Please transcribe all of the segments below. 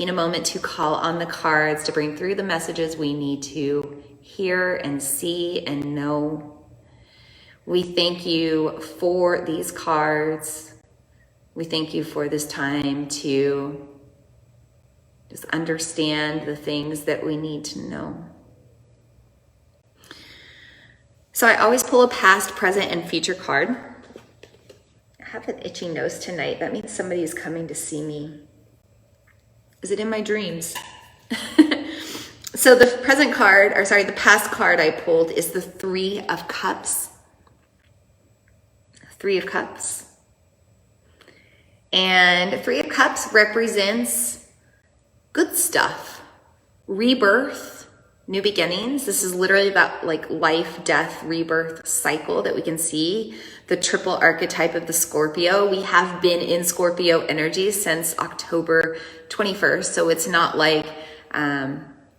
taking a moment to call on the cards to bring through the messages we need to hear and see and know. We thank you for these cards. We thank you for this time to just understand the things that we need to know. So I always pull a past, present, and future card. I have an itchy nose tonight. That means somebody's coming to see me. Is it in my dreams? So the the past card I pulled is the Three of Cups. Three of Cups. And Three of Cups represents good stuff, rebirth, new beginnings. This is literally that like life, death, rebirth cycle that we can see. The triple archetype of the Scorpio. We have been in Scorpio energy since October 21st. So it's not like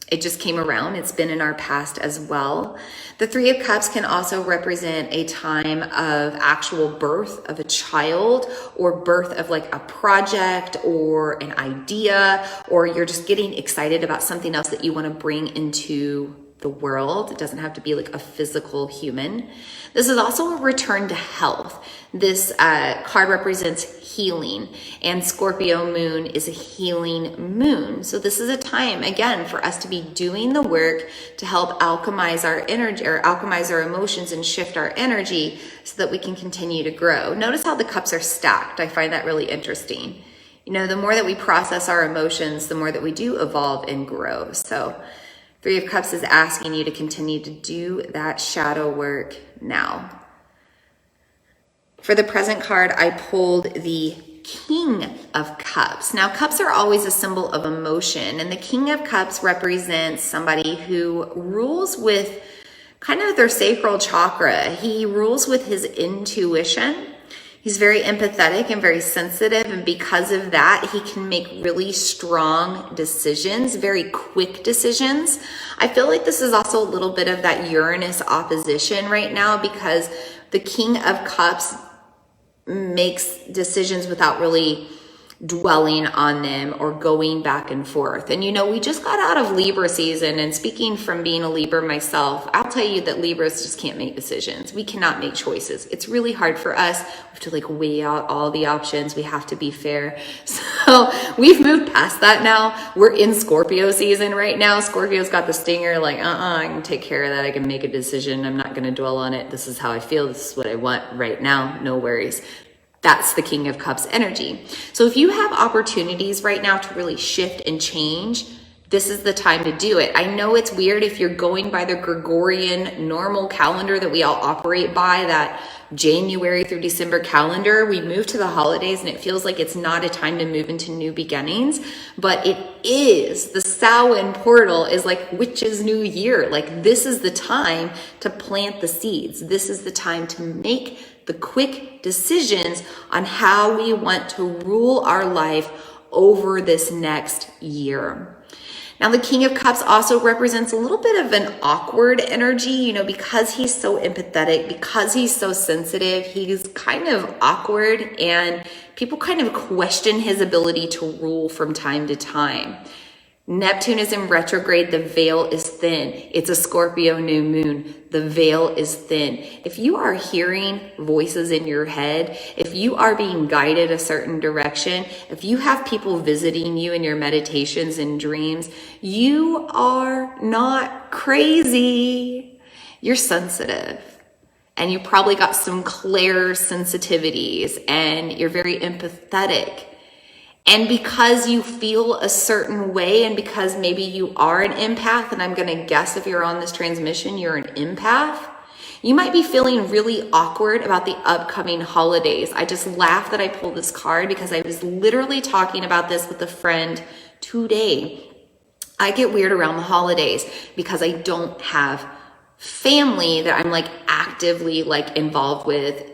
it just came around. It's been in our past as well. The Three of Cups can also represent a time of actual birth of a child, or birth of like a project or an idea, or you're just getting excited about something else that you want to bring into the world. It doesn't have to be like a physical human. This is also a return to health. This card represents healing, and Scorpio moon is a healing moon. So this is a time, again, for us to be doing the work to help alchemize our energy, or alchemize our emotions and shift our energy so that we can continue to grow. Notice how the cups are stacked. I find that really interesting. You know, the more that we process our emotions, the more that we do evolve and grow. So Three of Cups is asking you to continue to do that shadow work now. For the present card, I pulled the King of Cups. Now, cups are always a symbol of emotion, and the King of Cups represents somebody who rules with kind of their sacral chakra. He rules with his intuition. He's very empathetic and very sensitive, and because of that, he can make really strong decisions, very quick decisions. I feel like this is also a little bit of that Uranus opposition right now, because the King of Cups makes decisions without really dwelling on them or going back and forth. And you know, we just got out of Libra season, and speaking from being a Libra myself, I'll tell you that Libras just can't make decisions. We cannot make choices. It's really hard for us. We have to like weigh out all the options. We have to be fair. So we've moved past that now. We're in Scorpio season right now. Scorpio's got the stinger, like, I can take care of that. I can make a decision. I'm not going to dwell on it. This is how I feel. This is what I want right now. No worries. That's the King of Cups energy. So if you have opportunities right now to really shift and change, this is the time to do it. I know it's weird if you're going by the Gregorian normal calendar that we all operate by, that January through December calendar. We move to the holidays and it feels like it's not a time to move into new beginnings, but it is. The Samhain portal is like witch's new year. Like, this is the time to plant the seeds. This is the time to make the quick decisions on how we want to rule our life over this next year. Now, the King of Cups also represents a little bit of an awkward energy, you know, because he's so empathetic, because he's so sensitive, he's kind of awkward, and people kind of question his ability to rule from time to time. Neptune is in retrograde. The veil is thin. It's a Scorpio new moon. The veil is thin. If you are hearing voices in your head, if you are being guided a certain direction, if you have people visiting you in your meditations and dreams, you are not crazy. You're sensitive. And you probably got some clear sensitivities, and you're very empathetic. And because you feel a certain way, and because maybe you are an empath, and I'm going to guess if you're on this transmission, you're an empath, you might be feeling really awkward about the upcoming holidays. I just laughed that I pulled this card because I was literally talking about this with a friend today. I get weird around the holidays because I don't have family that I'm like actively like involved with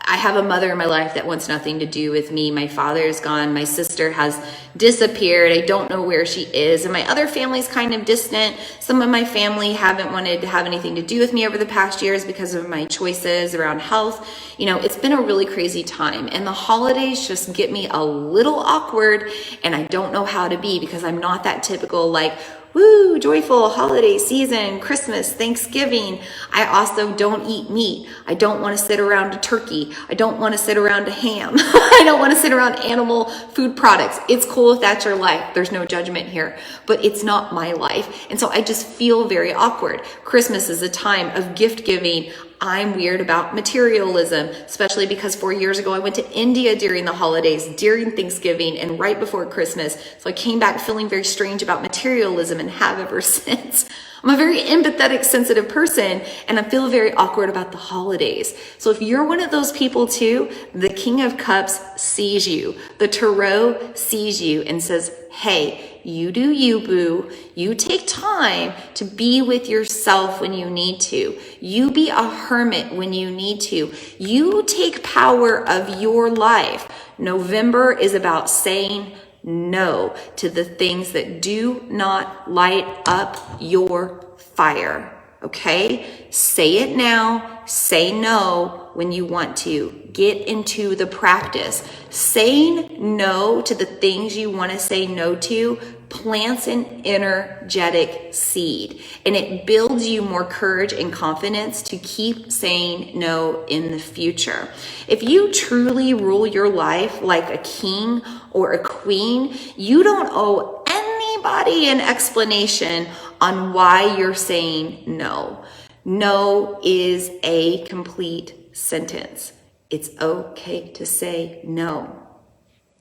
I have a mother in my life that wants nothing to do with me. My father's gone. My sister has disappeared. I don't know where she is. And my other family's kind of distant. Some of my family haven't wanted to have anything to do with me over the past years because of my choices around health. You know, it's been a really crazy time. And the holidays just get me a little awkward, and I don't know how to be because I'm not that typical, like, woo, joyful holiday season, Christmas, Thanksgiving. I also don't eat meat. I don't want to sit around a turkey. I don't want to sit around a ham. I don't want to sit around animal food products. It's cool if that's your life. There's no judgment here, but it's not my life. And so I just feel very awkward. Christmas is a time of gift giving. I'm weird about materialism, especially because 4 years ago I went to India during the holidays, during Thanksgiving, and right before Christmas. So I came back feeling very strange about materialism and have ever since. I'm a very empathetic, sensitive person, and I feel very awkward about the holidays. So if you're one of those people too, the King of Cups sees you. The Tarot sees you and says, hey, you do you, boo. You take time to be with yourself when you need to. You be a hermit when you need to. You take power of your life. November is about saying no to the things that do not light up your fire. Okay? Say it now. Say no when you want to. Get into the practice. Saying no to the things you want to say no to plants an energetic seed, and it builds you more courage and confidence to keep saying no in the future. If you truly rule your life like a king or a queen, you don't owe anybody an explanation on why you're saying no. No is a complete sentence. It's okay to say no.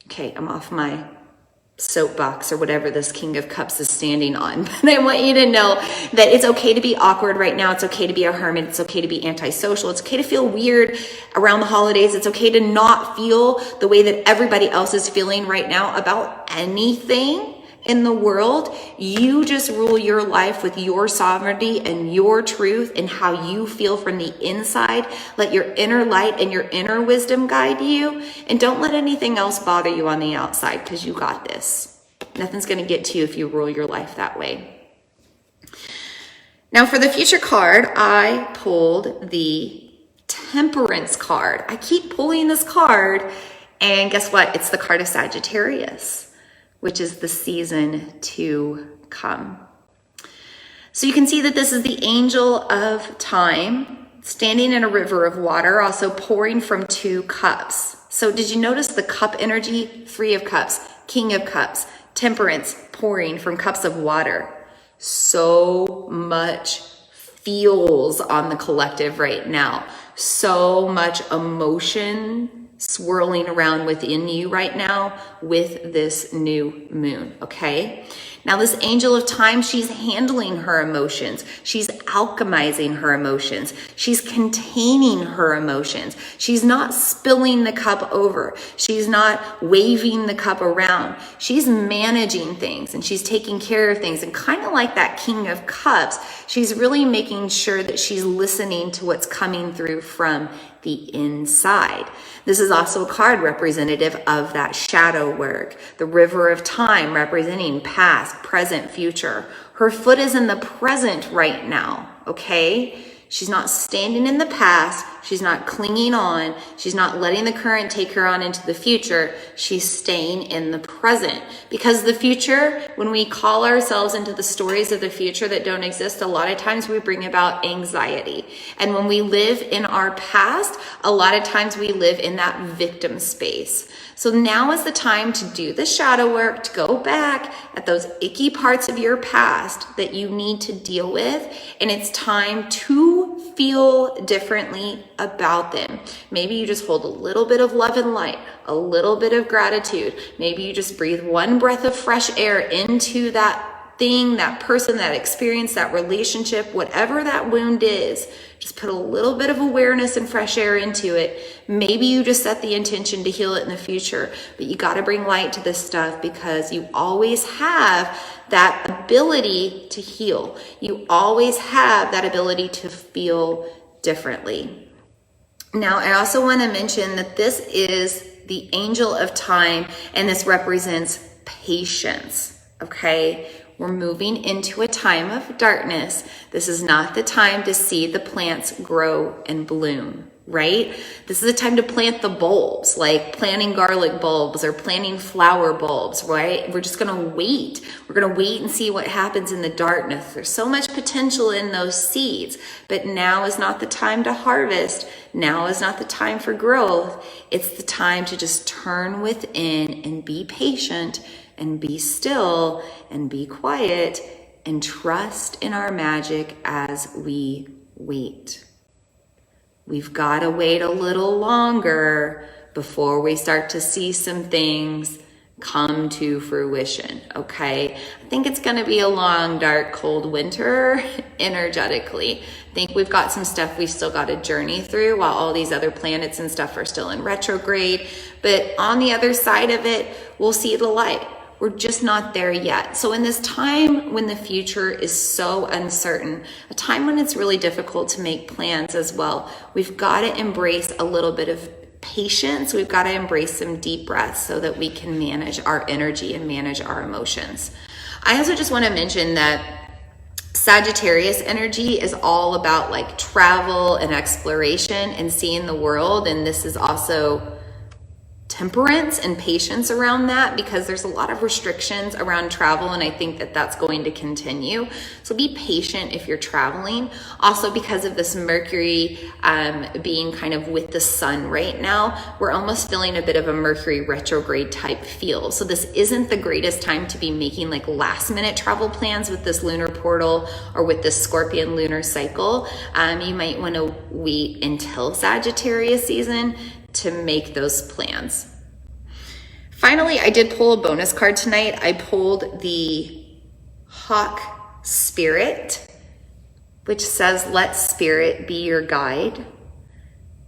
Okay, I'm off my soapbox or whatever this King of Cups is standing on. But I want you to know that it's okay to be awkward right now. It's okay to be a hermit. It's okay to be antisocial. It's okay to feel weird around the holidays. It's okay to not feel the way that everybody else is feeling right now about anything in the world. You just rule your life with your sovereignty and your truth and how you feel from the inside. Let your inner light and your inner wisdom guide you, and don't let anything else bother you on the outside, because you got this. Nothing's going to get to you if you rule your life that way. Now for the future card, I pulled the Temperance card. I keep pulling this card, and guess what? It's the card of Sagittarius, which is the season to come. So you can see that this is the angel of time, standing in a river of water, also pouring from 2 cups. So did you notice the cup energy? 3 of cups, King of Cups, Temperance, pouring from cups of water. So much feels on the collective right now. So much emotion swirling around within you right now with this new moon, okay? Now this angel of time, she's handling her emotions. She's alchemizing her emotions. She's containing her emotions. She's not spilling the cup over. She's not waving the cup around. She's managing things, and she's taking care of things. And kind of like that King of Cups, she's really making sure that she's listening to what's coming through from the inside. This is also a card representative of that shadow work. The river of time representing past, present, future. Her foot is in the present right now, okay? She's not standing in the past. She's not clinging on. She's not letting the current take her on into the future. She's staying in the present. Because the future, when we call ourselves into the stories of the future that don't exist, a lot of times we bring about anxiety. And when we live in our past, a lot of times we live in that victim space. So now is the time to do the shadow work, to go back at those icky parts of your past that you need to deal with. And it's time to feel differently about them. Maybe you just hold a little bit of love and light, a little bit of gratitude. Maybe you just breathe one breath of fresh air into that thing, that person, that experience, that relationship, whatever that wound is. Just put a little bit of awareness and fresh air into it. Maybe you just set the intention to heal it in the future, but you got to bring light to this stuff, because you always have that ability to heal. You always have that ability to feel differently. Now, I also want to mention that this is the angel of time, and this represents patience, okay? We're moving into a time of darkness. This is not the time to see the plants grow and bloom, right? This is a time to plant the bulbs, like planting garlic bulbs or planting flower bulbs, right? We're just going to wait. We're going to wait and see what happens in the darkness. There's so much potential in those seeds, but now is not the time to harvest. Now is not the time for growth. It's the time to just turn within and be patient and be still and be quiet and trust in our magic as we wait. We've got to wait a little longer before we start to see some things come to fruition, okay? I think it's going to be a long, dark, cold winter energetically. I think we've got some stuff we still got to journey through while all these other planets and stuff are still in retrograde. But on the other side of it, we'll see the light. We're just not there yet. So in this time when the future is so uncertain, a time when it's really difficult to make plans as well, we've got to embrace a little bit of patience. We've got to embrace some deep breaths so that we can manage our energy and manage our emotions. I also just want to mention that Sagittarius energy is all about like travel and exploration and seeing the world. And this is also temperance and patience around that, because there's a lot of restrictions around travel, and I think that that's going to continue. So be patient if you're traveling. Also, because of this Mercury being kind of with the sun right now, we're almost feeling a bit of a Mercury retrograde type feel. So this isn't the greatest time to be making like last minute travel plans with this lunar portal or with this Scorpion lunar cycle. You might want to wait until Sagittarius season to make those plans. Finally, I did pull a bonus card tonight. I pulled the Hawk Spirit, which says, let spirit be your guide.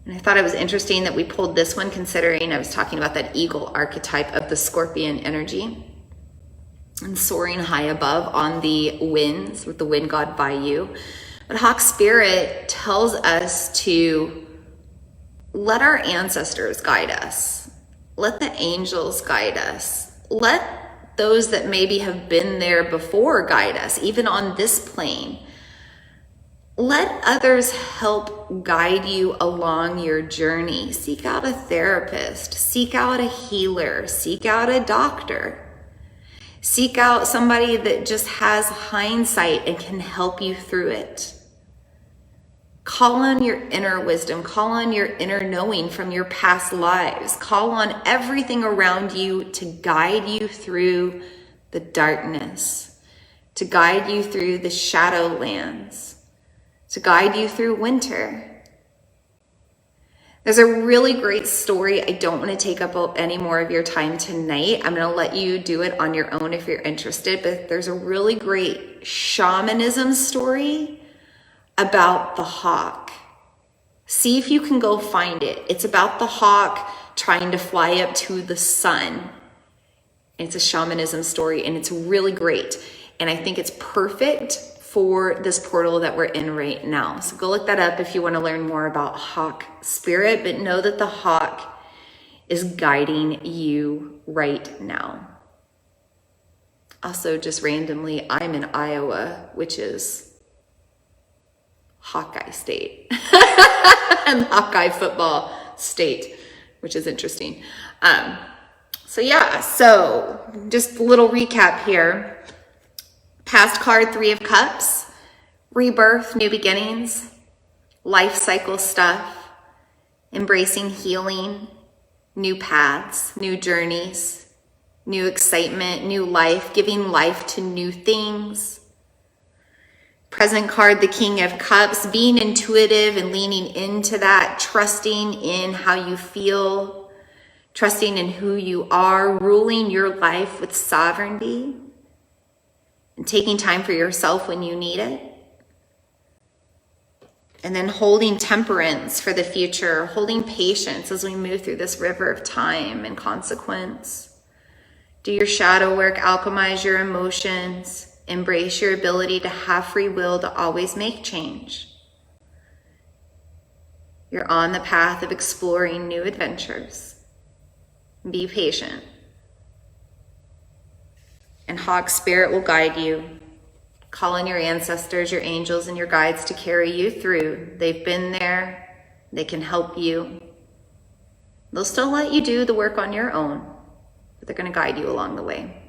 And I thought it was interesting that we pulled this one, considering I was talking about that eagle archetype of the Scorpion energy and soaring high above on the winds with the wind god by you. But Hawk Spirit tells us to let our ancestors guide us. Let the angels guide us. Let those that maybe have been there before guide us, even on this plane. Let others help guide you along your journey. Seek out a therapist. Seek out a healer. Seek out a doctor. Seek out somebody that just has hindsight and can help you through it. Call on your inner wisdom. Call on your inner knowing from your past lives. Call on everything around you to guide you through the darkness, to guide you through the shadowlands, to guide you through winter. There's a really great story. I don't want to take up any more of your time tonight. I'm going to let you do it on your own if you're interested, but there's a really great shamanism story about the hawk. See if you can go find it. It's about the hawk trying to fly up to the sun. It's a shamanism story, and it's really great. And I think it's perfect for this portal that we're in right now. So go look that up if you want to learn more about Hawk Spirit, but know that the hawk is guiding you right now. Also, just randomly, I'm in Iowa, which is Hawkeye State and Hawkeye football state, which is interesting. So just a little recap here. Past card, 3 of Cups, rebirth, new beginnings, life cycle stuff, embracing healing, new paths, new journeys, new excitement, new life, giving life to new things. Present card, the King of Cups, being intuitive and leaning into that, trusting in how you feel, trusting in who you are, ruling your life with sovereignty, and taking time for yourself when you need it. And then holding temperance for the future, holding patience as we move through this river of time and consequence. Do your shadow work, alchemize your emotions. Embrace your ability to have free will to always make change. You're on the path of exploring new adventures. Be patient. And Hawk Spirit will guide you. Call on your ancestors, your angels, and your guides to carry you through. They've been there. They can help you. They'll still let you do the work on your own, but they're going to guide you along the way.